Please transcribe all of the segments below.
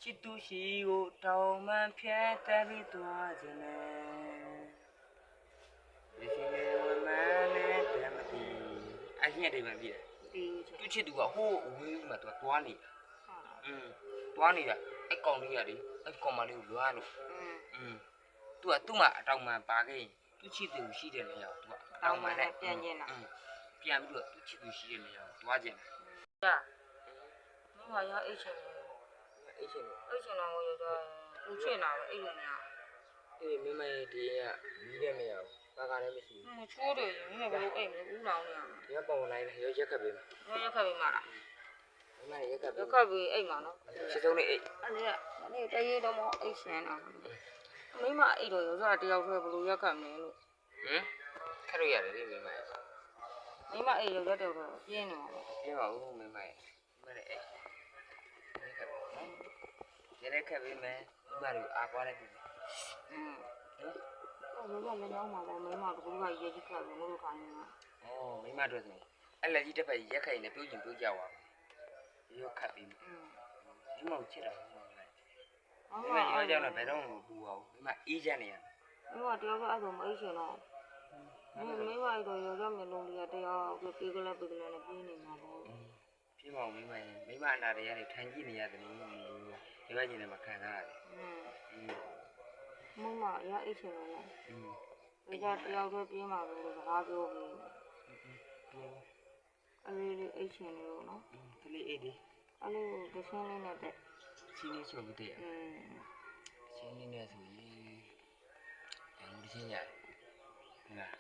ချစ်သူရှိကိုတောင်းမှန်ဖြတ်တတ်ပြီးသွားခြင်းနဲ့ဒီရှင်လေးဝမနဲ့တမတီအရင်တည်းမှပြည့်တယ်သူချစ်သူကဟိုးအဝေးမှာသူကတွားနေတာတွားနေတာအဲ့ကောင်လေးကလေအဲ့ကောင်မလေးကိုလွားလို့သူကသူ့မှာအတောင်မှန်ပါခဲ့ရင်သူချစ်သူရှိတယ်လေရောက်သူကအတောင်မှန်နဲ့ပြန်ကျင်တာပြန်ပြီးတော့သူချစ်သူရှိတယ်လေရောက်တွားကျင်တာမင်းကရအိတ်ချင်တယ်အိတ်ချင်တော့ရတော့လူချင်တာပဲအိတ်လို့မရအေးမင်းမရဲ့ဒီကမီးလည်းမရဘူးဘာကလည်းမရှိဘူးမချိုးတယ်မင်းကဘယ်လိုအိတ်မလဲဦးလောင်နေရမှာဒီကပုံလိုက်ရောရက်ခတ်ပေးမယ်ရက်ခတ်ပေးမှာလားမင်းမရက်ခတ်ပေးအိတ်မှာနော်စစ်စုံလေးအိတ်အဲ့တရေတော့မအိတ်ရှင်တာမင်းမအိတ်တော့ရောစားတယောက်တည်းဘယ်လိုရက်ခတ်မလဲလို့ခက်လို့ရတယ်လေမင်းမရဲ့မင်းမအိတ်ရောရက်တော့ပြင်းနေမှာပေါ့ပြင်းပါဦးမင်းမရဲ့မင်းရဲ့အိတ်ရက်ခတ်ပေးမယ်မင်းမတို့အားကွာလိုက်ပြီဘယ်လိုလဲညောင်းမှာလဲမင်းမကဘယ်လိုရဲကြီးခတ်လို့မလို့ခိုင်းနေတာမိမတို့ဆိုအဲ့လက်ကြီးတစ်ဖက်ရက်ခိုင်နေပြုတ်ကျင်ပြုတ်ကြပါရောခတ်ပြီးဒီမောင်ချစ်တာမိမရောကြောင်းတော့ဘယ်တော့မှမပူပါဘူးမိမအေးချမ်းနေရမိမတယောက်တော့အဲ့လိုမအိတ်ရှင်တော့မိမအဲ့တော့ရောကြောင်းမျိုးလုံးလေးတယောက်ပြေးကလေးနဲ့ပြေးနေမှာပေါ့ပြေးပါဦးမိမအနာတွေကနေထိုင်ကြည့်နေရတယ်မိမဒီဘက်ကျင်နေမှာခံစားရတယ်မိမရအိတ်ရှင်တော့လားဒီကတယောက်တည်းပြေးမှာလို့စကားပြောပြီးအဲ့ဒီအိတ်ရှင်လို့နော်ကလေးအိတ်ဒီအဲ့လိုတဆင်းလေးနဲ့တက်ချင်းလေးချို့ပြီးတဲ့ချင်းလေးနဲ့ဆိုရင်ဒီချင်းရတယ်ဟုတ်လား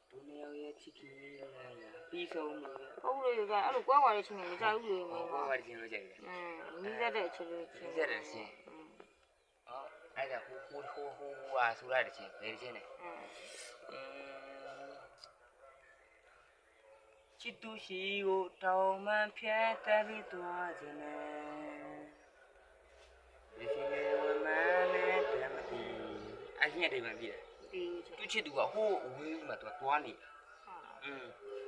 သူနေရာရဲ့ချစ်ခင်ရလာပြီးဆုံးလို့ဟုတ်လေကအဲ့လိုကွာကွာလေးချင်းမကြိုက်ဘူးလေမင်းကွာကွာချင်းလို့ကြိုက်တယ်နီးစက်တဲ့အချင်းလေးနီးစက်တဲ့ချင်းအဲ့ဒါဟိုဟာဆိုရတဲ့ချင်းဘယ်ချင်းလဲချစ်သူရှိကိုတောင်းမှန်ဖြတ်တတ်ပြီးသွားခြင်းနဲ့ဒီရှင်လေးဝမနဲ့တမတီအရင်တည်းမှပြည့်တယ်သူချစ်သူကဟိုးအဝေးမှာသူကတွားနေတာ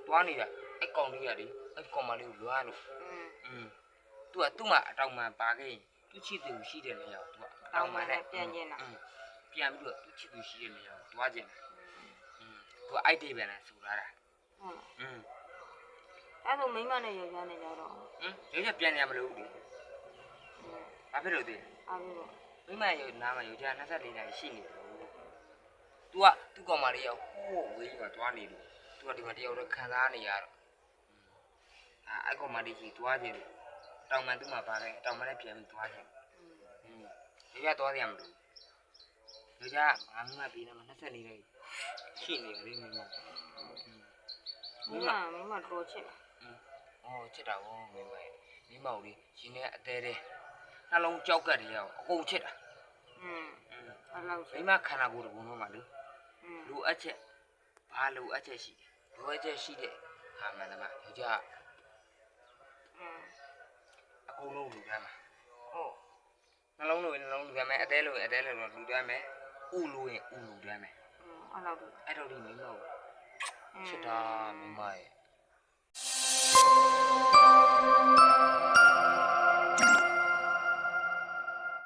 တွားနေတာအဲ့ကောင်လေးကလေအဲ့ကောင်မလေးကိုလွားလို့သူကသူ့မှာအတောင်မှန်ပါခဲ့ရင်သူချစ်သူရှိတယ်လေရောက်သူကအတောင်မှန်နဲ့ပြန်ကျင်တာပြန်ပြီးတော့သူချစ်သူရှိတယ်လေရောက်တွားကျင်တာသူကအိုက်တေးပြန်လာဆိုလာတာအဲ့လိုမိမနဲ့ယောက်ျားနဲ့ကြတော့ယောက်ျားပြန်ရမလို့ဘူးဘာဖြစ်လို့သေးအားလို့မိမယောက်နားမှာယောက်ျား24နာရီရှိနေတယ်သူကသူ့ကောင်မလေးရောက်ဟိုးဝေးမှာတွားနေလို့သူကဒီမှာတယောက်တော့ခံစားနေရတော့အဲ့ကောင်မလေးကြီးတွားခြင်းတောင်မှန်သူ့မှာပါတယ်တောင်မှန်နဲ့ပြန်ပြီးတွားခြင်းယောက်ျားတွားရမလို့ယောက်ျားငါမိမပြီးနေမှာ24နာရီရှိနေတယ်မိမတော်ချစ်ချစ်တာဗောမိမောင်လေးရှင်နဲ့အသေးသေးနှလုံးကြောက်ကတ်တွေရောအကုန်ချစ်တာအဲ့လောက်မိမခန္ဓာကိုယ်တဘုံတော့မှလေလူအပ်ချက်ဘာလူအပ်ချက်ရှိလူအပ်ချက်ရှိတဲ့ဟာမှန်တယ်မယောက်ျားအကုန်လုံးလူတမ်းမှာနှလုံးလိုရင်နှလုံးလူတမ်းမယ်အသေးလိုရင်အသေးလိုလူတမ်းမယ်ဥလိုရင်ဥလူတမ်းမယ်အဲ့တော့ဒီမိမောချစ်တာမိမရဲ့